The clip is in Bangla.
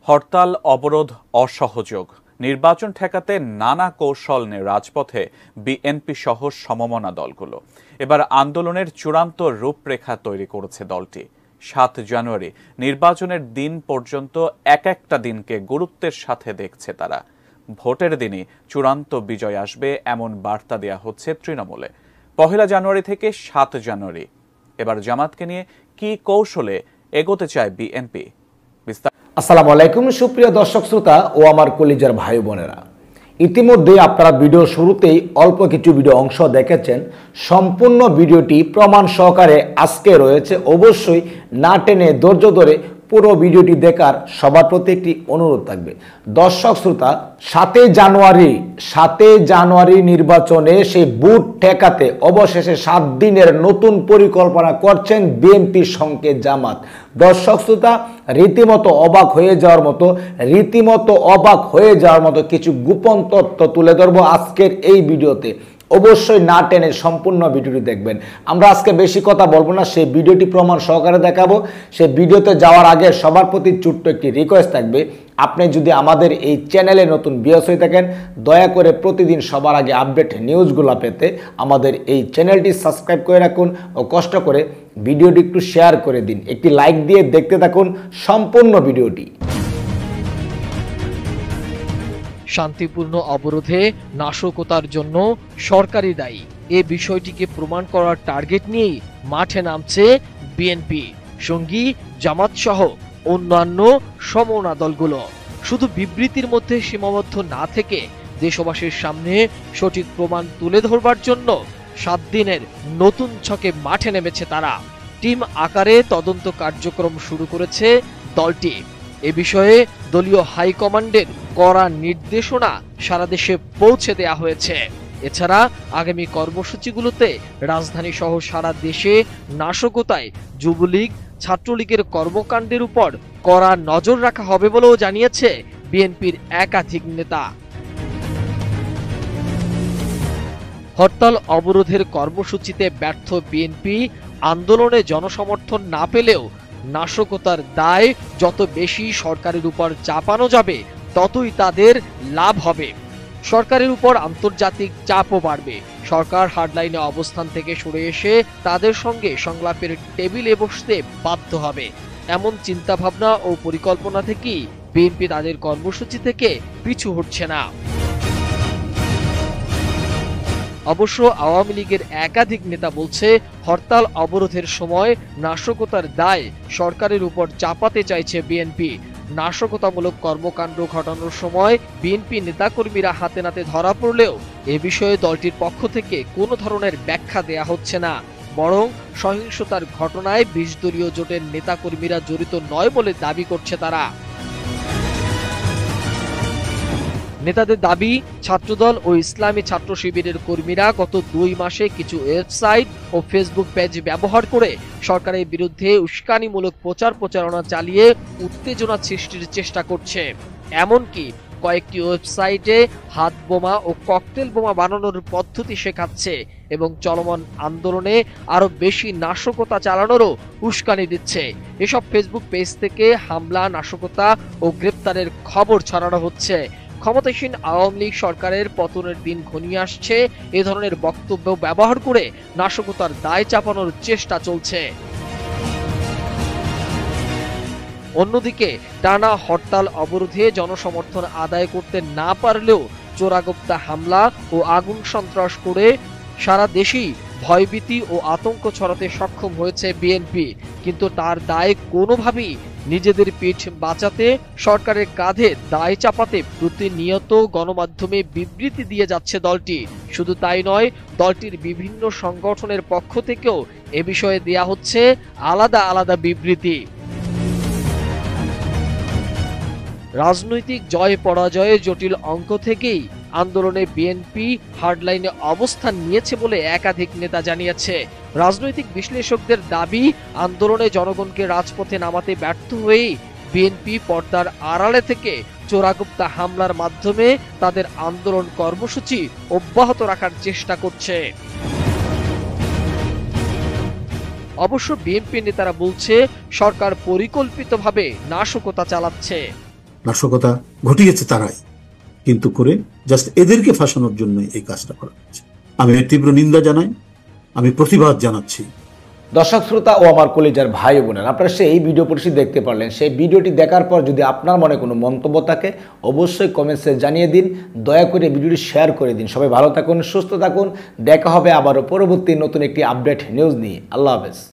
হরতাল, অবরোধ, অসহযোগ, নির্বাচন ঠেকাতে নানা কৌশল নিয়ে রাজপথে বিএনপি সহ সমমনা দলগুলো। এবার আন্দোলনের চূড়ান্ত রূপরেখা তৈরি করেছে দলটি। ৭ জানুয়ারি নির্বাচনের দিন পর্যন্ত একটা দিনকে গুরুত্বের সাথে দেখছে তারা। ভোটের দিনই চূড়ান্ত বিজয় আসবে এমন বার্তা দেয়া হচ্ছে তৃণমূলে। ১ জানুয়ারি থেকে ৭ জানুয়ারি এবার জামাতকে নিয়ে কি কৌশলে এগোতে চায় বিএনপি? আসসালামু আলাইকুম সুপ্রিয় দর্শক শ্রোতা ও আমার কলিজার ভাই বোনেরা, ইতিমধ্যে আপনারা ভিডিও শুরুতেই অল্প কিছু ভিডিও অংশ দেখেছেন। সম্পূর্ণ ভিডিওটি প্রমাণ সহকারে আজকে রয়েছে। অবশ্যই না টেনে ধৈর্য ধরে পুরো ভিডিওটি দেখার সবার প্রতি একটি অনুরোধ থাকবে। দর্শক শ্রোতা, ৭ জানুয়ারি নির্বাচনে সেই বুথ ঠেকাতে অবশেষে ৭ দিনের নতুন পরিকল্পনা করছেন বিএনপির সঙ্গে জামাত। দর্শক শ্রোতা, রীতিমতো অবাক হয়ে যাওয়ার মতো কিছু গোপন তথ্য তুলে ধরবো আজকের এই ভিডিওতে। অবশ্যই না টেনে সম্পূর্ণ ভিডিওটি দেখবেন। আমরা আজকে বেশি কথা বলবো না, সেই ভিডিওটি প্রমাণ সহকারে দেখাবো। সেই ভিডিওতে যাওয়ার আগে সবার প্রতি ছোট্ট একটি রিকোয়েস্ট থাকবে, আপনি যদি আমাদের এই চ্যানেলে নতুন ভিউয়ার্স হয়ে থাকেন, দয়া করে প্রতিদিন সবার আগে আপডেট নিউজগুলো পেতে আমাদের এই চ্যানেলটি সাবস্ক্রাইব করে রাখুন ও কষ্ট করে ভিডিওটি একটু শেয়ার করে দিন। একটি লাইক দিয়ে দেখতে থাকুন সম্পূর্ণ ভিডিওটি। শান্তিপূর্ণ অবরোধে নাশকতার জন্য সরকারই দায়ী, এ বিষয়টিকে প্রমাণ করার টার্গেট নিয়েই মাঠে নামছে বিএনপি, সঙ্গী জামাত সহ অন্যান্য সমমনা দলগুলো। শুধু বিবৃতির মধ্যে সীমাবদ্ধ না থেকে দেশবাসীর সামনে সঠিক প্রমাণ তুলে ধরবার জন্য ৭ দিনের নতুন ছকে মাঠে নেমেছে তারা। টিম আকারে তদন্ত কার্যক্রম শুরু করেছে দলটি। এ বিষয়ে দলীয় হাইকমান্ডের কড়া নির্দেশনা সারা দেশে পৌঁছে দেয়া হয়েছে। এছাড়া আগামী কর্মসূচিগুলোতে রাজধানী সহ সারা দেশে নাশকতায় যুবলীগ, ছাত্রলীগের কর্মকাণ্ডের উপর কড়া নজর রাখা হবে বলেও জানিয়েছে বিএনপির একাধিক নেতা। হরতাল অবরোধের কর্মসূচিতে ব্যর্থ বিএনপি আন্দোলনে জনসমর্থন না পেলেও নাশকতার দায় যত বেশি সরকারের উপর চাপানো যাবে ততই তাদের লাভ হবে। সরকারের উপর আন্তর্জাতিক চাপও বাড়বে। সরকার হার্ডলাইনে অবস্থান থেকে সরে এসে তাদের সঙ্গে সংলাপের টেবিলে বসতে বাধ্য হবে। এমন চিন্তাভাবনা ও পরিকল্পনা থেকেই বিএনপি তাদের কর্মসূচি থেকে পিছু হটছে না। অবশ্য আওয়ামী লীগের একাধিক নেতা বলছে, হরতাল অবরোধের সময় নাশকতার দায় সরকারের উপর চাপাতে চাইছে বিএনপি। নাশকতামূলক কর্মকাণ্ড ঘটানোর সময় বিএনপি নেতাকর্মীরা হাতে নাতে ধরা পড়লেও এ বিষয়ে দলটির পক্ষ থেকে কোনো ধরনের ব্যাখ্যা দেয়া হচ্ছে না। বরং সহিংসতার ঘটনায় ২০ দলীয় জোটের নেতাকর্মীরা জড়িত নয় বলে দাবি করছে তারা। নেতাদের দাবি, ছাত্রদল ও ইসলামী ছাত্র শিবিরের কর্মীরা গত ২ মাসে কিছু ওয়েবসাইট ও ফেসবুক পেজ ব্যবহার করে সরকারের বিরুদ্ধে উস্কানিমূলক প্রচারণা চালিয়ে উত্তেজনা সৃষ্টির চেষ্টা করছে। এমনকি কয়েকটি ওয়েবসাইটে হাত বোমা ও ককটেল বোমা বানানোর পদ্ধতি শেখাচ্ছে এবং চলমান আন্দোলনে আরো বেশি নাশকতা চালানোরও উস্কানি দিচ্ছে। এসব ফেসবুক পেজ থেকে হামলা, নাশকতা ও গ্রেপ্তারের খবর ছড়ানো হচ্ছে। ক্ষমতাসীন আওয়ামী লীগ সরকারের পতনের দিন ঘনিয়ে আসছে, এ ধরনের বক্তব্য ব্যবহার করে নাশকতার দায় চাপানোর চেষ্টা চলছে। অন্যদিকে টানা হরতাল অবরোধে জনসমর্থন আদায় করতে না পারলেও চোরাগোপ্তা হামলা ও আগুন সন্ত্রাস করে সারা দেশেই ভয়ভীতি ও আতঙ্ক ছড়াতে সক্ষম হয়েছে বিএনপি। কিন্তু তার দায় কোনোভাবেই নিজেদের পিঠ বাঁচাতে, সরকারের কাঁধে দায় চাপাতে প্রতিনিয়ত গণমাধ্যমে বিবৃতি দিয়ে যাচ্ছে দলটি। শুধু তাই নয়, দলটির বিভিন্ন সংগঠনের পক্ষ থেকেও এ বিষয়ে দেয়া হচ্ছে আলাদা আলাদা বিবৃতি। রাজনৈতিক জয় পরাজয়ে জটিল অঙ্ক থেকেই আন্দোলনে বিএনপি হার্ডলাইনে অবস্থান নিয়েছে বলে একাধিক নেতা জানিয়েছে। রাজনৈতিক বিশ্লেষকদের দাবি, আন্দোলনে জনগণকে রাজপথে নামাতে ব্যর্থ হয়েই বিএনপি পর্দার আড়ালে থেকে চোরাগোপ্তা হামলার মাধ্যমে তাদের আন্দোলন কর্মসূচি অব্যাহত রাখার চেষ্টা করছে। অবশ্য বিএনপি নেতারা বলছে, সরকার পরিকল্পিতভাবে নাশকতা চালাচ্ছে। নাশকতা ঘটিয়েছে তারাই, কিন্তু করে জাস্ট এদেরকে ফাঁসানোর জন্য এই কাজটা করা হচ্ছে। আমি এর তীব্র নিন্দা জানাই, আমি প্রতিবাদ জানাচ্ছি। দর্শক শ্রোতা ও আমার কলিজার ভাই বোনেরা, আপনারা সেই ভিডিও পরিস্থিতি দেখতে পারলেন। সেই ভিডিওটি দেখার পর যদি আপনার মনে কোনো মন্তব্য থাকে অবশ্যই কমেন্টসে জানিয়ে দিন, দয়া করে ভিডিওটি শেয়ার করে দিন। সবাই ভালো থাকুন, সুস্থ থাকুন, দেখা হবে আবারও পরবর্তী নতুন একটি আপডেট নিউজ নিয়ে। আল্লাহ হাফেজ।